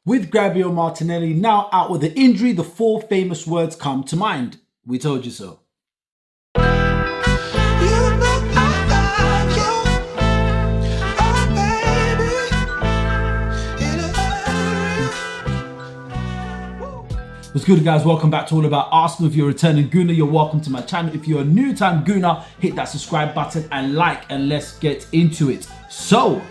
With Gabriel Martinelli now out with an injury, the four famous words come to mind. We told you so. What's good, guys? Welcome back to All About Arsenal. If you're a returning Gooner, you're welcome to my channel. If you're a new time Gooner, hit that subscribe button and like, and let's get into it. So,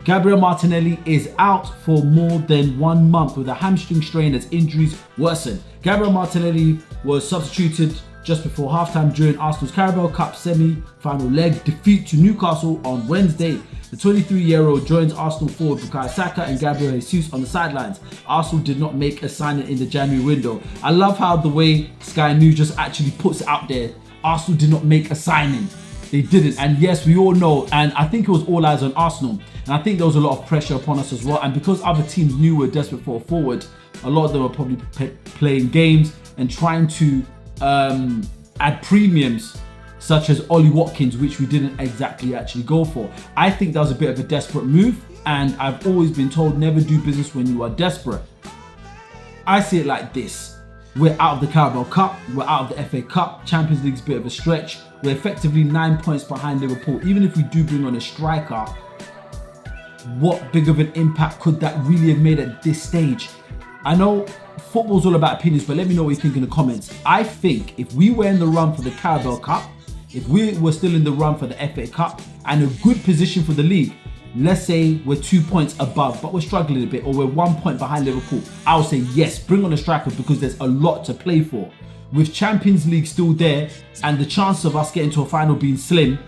Gabriel Martinelli is out for more than 1 month with a hamstring strain as injuries worsen. Gabriel Martinelli was substituted just before halftime during Arsenal's Carabao Cup semi-final leg defeat to Newcastle on Wednesday. The 23-year-old joins Arsenal forward Bukayo Saka and Gabriel Jesus on the sidelines. Arsenal did not make a signing in the January window. I love how the way Sky News just actually puts it out there. Arsenal did not make a signing. They didn't, and yes, we all know, and I think it was all eyes on Arsenal, and I think there was a lot of pressure upon us as well, and because other teams knew we were desperate for a forward, a lot of them were probably playing games and trying to add premiums such as Ollie Watkins, which we didn't exactly actually go for. I think that was a bit of a desperate move, and I've always been told never do business when you are desperate. I see it like this. We're out of the Carabao Cup, we're out of the FA Cup, Champions League's a bit of a stretch. We're effectively 9 points behind Liverpool. Even if we do bring on a striker, what big of an impact could that really have made at this stage? I know football's all about opinions, but let me know what you think in the comments. I think if we were in the run for the Carabao Cup, if we were still in the run for the FA Cup and a good position for the league, let's say we're 2 points above, but we're struggling a bit, or we're 1 point behind Liverpool, I would say yes, bring on a striker because there's a lot to play for. With Champions League still there and the chance of us getting to a final being slim,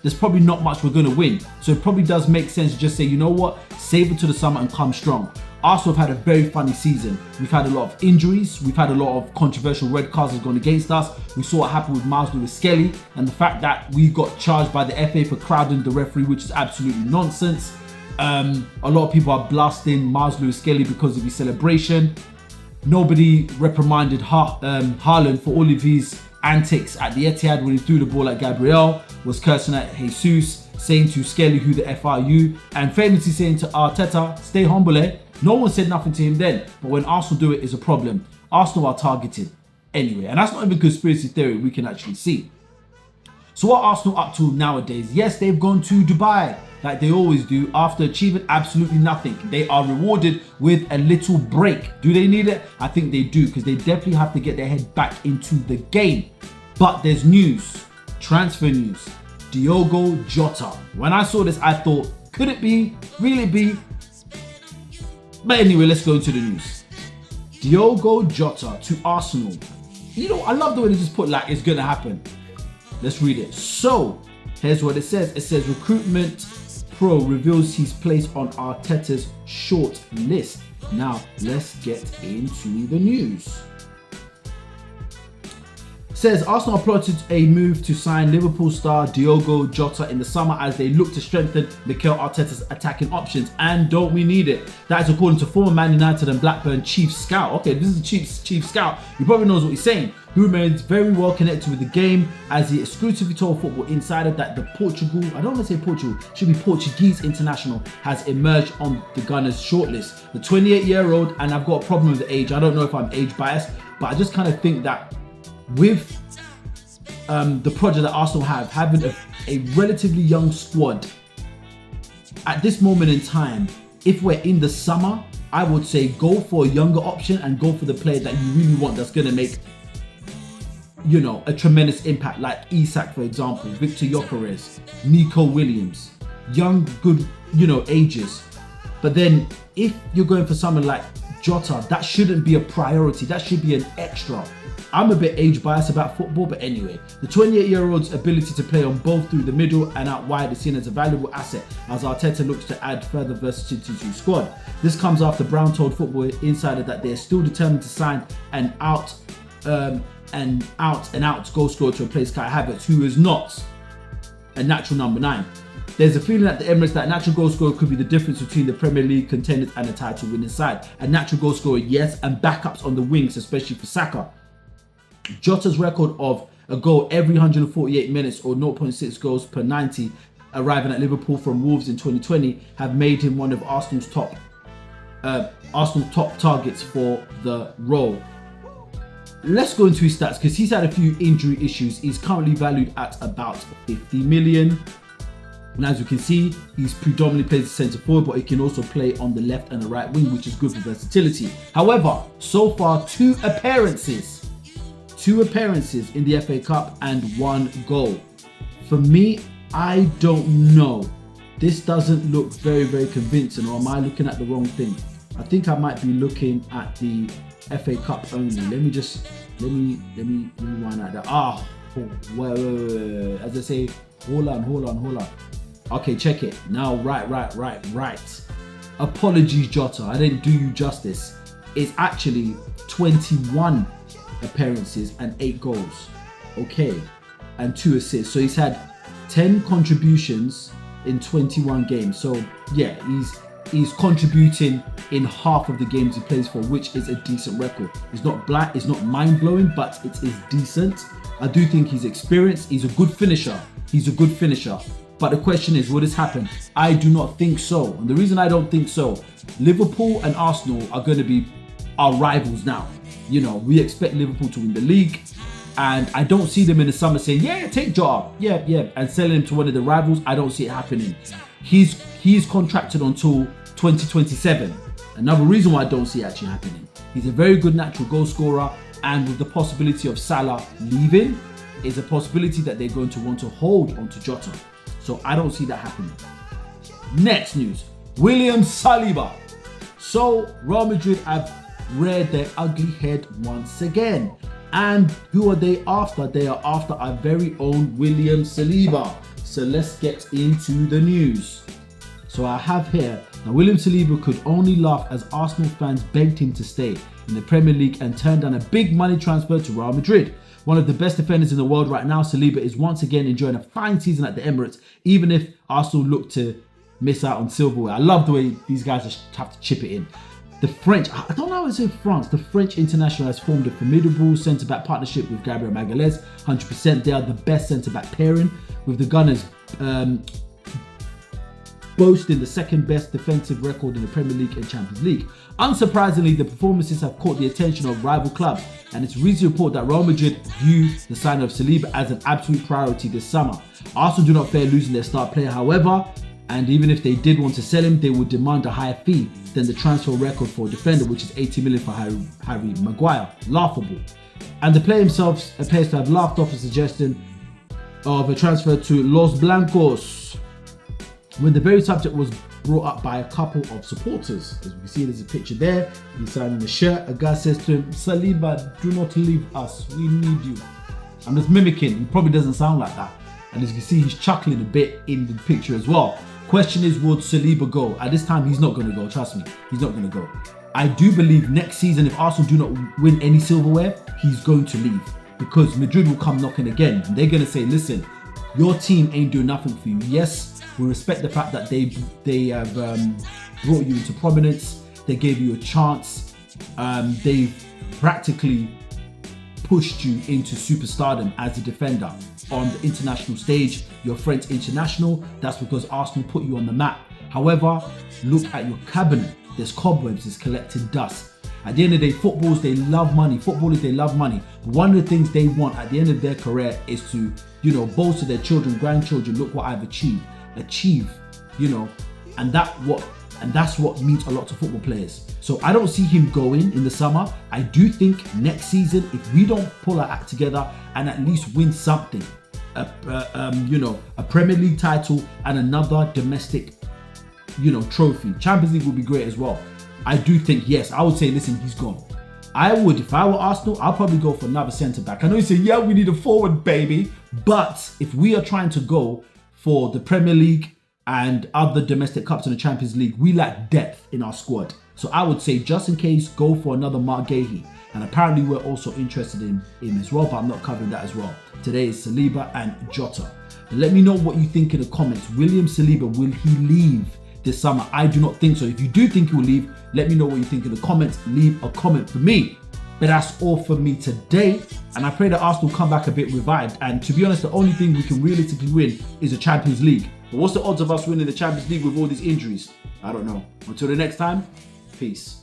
there's probably not much we're going to win. So it probably does make sense to just say, you know what, save it to the summer and come strong. Arsenal have had a very funny season. We've had a lot of injuries. We've had a lot of controversial red cards that have gone against us. We saw what happened with Miles Lewis-Skelly and the fact that we got charged by the FA for crowding the referee, which is absolutely nonsense. A lot of people are blasting Miles Lewis-Skelly because of his celebration. Nobody reprimanded Haaland for all of his antics at the Etihad when he threw the ball at Gabriel, was cursing at Jesus, saying to Skelly, who the F are you, and famously saying to Arteta, stay humble, eh? No one said nothing to him then, but when Arsenal do it, it's a problem. Arsenal are targeted anyway, and that's not even conspiracy theory, we can actually see. So what are Arsenal up to nowadays? Yes, they've gone to Dubai, like they always do, after achieving absolutely nothing. They are rewarded with a little break. Do they need it? I think they do, because they definitely have to get their head back into the game. But there's news, transfer news. Diogo Jota. When I saw this, I thought, could it be? Really be? But anyway, let's go into the news. Diogo Jota to Arsenal. You know, I love the way they just put like it's gonna happen. Let's read it. So, here's what it says. It says Recruitment Pro reveals his place on Arteta's short list. Now, let's get into the news. Says Arsenal plotted a move to sign Liverpool star Diogo Jota in the summer as they look to strengthen Mikel Arteta's attacking options. And don't we need it? That is according to former Man United and Blackburn chief scout. Okay, this is the chief scout. He probably knows what he's saying. Who remains very well connected with the game, as he exclusively told Football Insider that the Portugal, I don't want to say Portugal, should be Portuguese international, has emerged on the Gunners' shortlist. The 28-year-old, and I've got a problem with the age. I don't know if I'm age biased, but I just kind of think that with the project that Arsenal having a relatively young squad at this moment in time, if we're in the summer, I would say go for a younger option and go for the player that you really want, that's going to make, you know, a tremendous impact, like Isak, for example, Victor Gyökeres, Nico Williams, young, good, you know, ages. But then if you're going for someone like Jota, that shouldn't be a priority, that should be an extra. I'm a bit age biased about football, but anyway, the 28-year-old's ability to play on both through the middle and out wide is seen as a valuable asset as Arteta looks to add further versatility to his squad. This comes after Brown told Football Insider that they're still determined to sign an out and out goal scorer to replace Kai Havertz, who is not a natural number 9. There's a feeling at the Emirates that natural goal scorer could be the difference between the Premier League contenders and a title winning side. A natural goal scorer, yes, and backups on the wings, especially for Saka. Jota's record of a goal every 148 minutes or 0.6 goals per 90 arriving at Liverpool from Wolves in 2020 have made him one of Arsenal's top Arsenal top targets for the role. Let's go into his stats because he's had a few injury issues. He's currently valued at about 50 million. And as you can see, he's predominantly plays as centre forward, but he can also play on the left and the right wing, which is good for versatility. However, so far, two appearances in the FA Cup and 1 goal. For me, I don't know. This doesn't look very, very convincing, or am I looking at the wrong thing? I think I might be looking at the FA Cup only. Let me wind out that. Wait. As I say, hold on. Okay, check it. Now, right. Apologies, Jota. I didn't do you justice. It's actually 21 appearances and 8 goals. Okay. And 2 assists. So he's had 10 contributions in 21 games. So yeah, he's contributing in half of the games he plays for, which is a decent record. It's not black, it's not mind-blowing, but it is decent. I do think he's experienced. He's a good finisher. But the question is, will this happen? I do not think so. And the reason I don't think so, Liverpool and Arsenal are going to be our rivals now. You know, we expect Liverpool to win the league. And I don't see them in the summer saying, yeah, take Jota. Yeah. And selling him to one of the rivals. I don't see it happening. He's contracted until 2027. Another reason why I don't see it actually happening. He's a very good natural goal scorer. And with the possibility of Salah leaving, is a possibility that they're going to want to hold onto Jota. So I don't see that happening. Next news, William Saliba. So Real Madrid have reared their ugly head once again. And who are they after? They are after our very own William Saliba. So let's get into the news. So I have here, now William Saliba could only laugh as Arsenal fans begged him to stay in the Premier League and turned down a big money transfer to Real Madrid. One of the best defenders in the world right now, Saliba is once again enjoying a fine season at the Emirates, even if Arsenal look to miss out on silverware. I love the way these guys just have to chip it in. The French, I don't know how to say France, the French international has formed a formidable centre-back partnership with Gabriel Magalhaes. 100% they are the best centre-back pairing, with the Gunners boasting the second best defensive record in the Premier League and Champions League. Unsurprisingly, the performances have caught the attention of rival clubs, and it's recent report that Real Madrid view the signing of Saliba as an absolute priority this summer. Arsenal do not fear losing their star player, however, and even if they did want to sell him, they would demand a higher fee than the transfer record for a defender, which is 80 million for Harry Maguire. Laughable. And the player himself appears to have laughed off a suggestion of a transfer to Los Blancos, when the very subject was brought up by a couple of supporters. As you can see, there's a picture there. He's signing a shirt. A guy says to him, Saliba, do not leave us. We need you. I'm just mimicking. He probably doesn't sound like that. And as you can see, he's chuckling a bit in the picture as well. Question is, would Saliba go? At this time, he's not going to go. Trust me, he's not going to go. I do believe next season, if Arsenal do not win any silverware, he's going to leave. Because Madrid will come knocking again. And they're going to say, listen, your team ain't doing nothing for you. Yes, we respect the fact that they have brought you into prominence. They gave you a chance. They've practically pushed you into superstardom as a defender on the international stage. You're French international. That's because Arsenal put you on the map. However, look at your cabinet. There's cobwebs, there's collected dust. At the end of the day, footballers, they love money. Footballers, they love money. But one of the things they want at the end of their career is to, boast to their children, grandchildren, look what I've achieved. And that's what means a lot to football players. So I don't see him going in the summer. I do think next season, if we don't pull our act together and at least win something, a Premier League title and another domestic, trophy. Champions League would be great as well. I do think, yes, I would say, listen, he's gone. I would, if I were Arsenal, I'll probably go for another centre-back. I know you say, yeah, we need a forward, baby. But if we are trying to go for the Premier League and other domestic cups in the Champions League, we lack depth in our squad. So I would say, just in case, go for another Mark Gahey. And apparently we're also interested in him as well, but I'm not covering that as well. Today is Saliba and Jota. And let me know what you think in the comments. William Saliba, will he leave this summer? I do not think so. If you do think he will leave, let me know what you think in the comments. Leave a comment for me. But that's all for me today. And I pray that Arsenal come back a bit revived. And to be honest, the only thing we can realistically win is the Champions League. But what's the odds of us winning the Champions League with all these injuries? I don't know. Until the next time, Peace.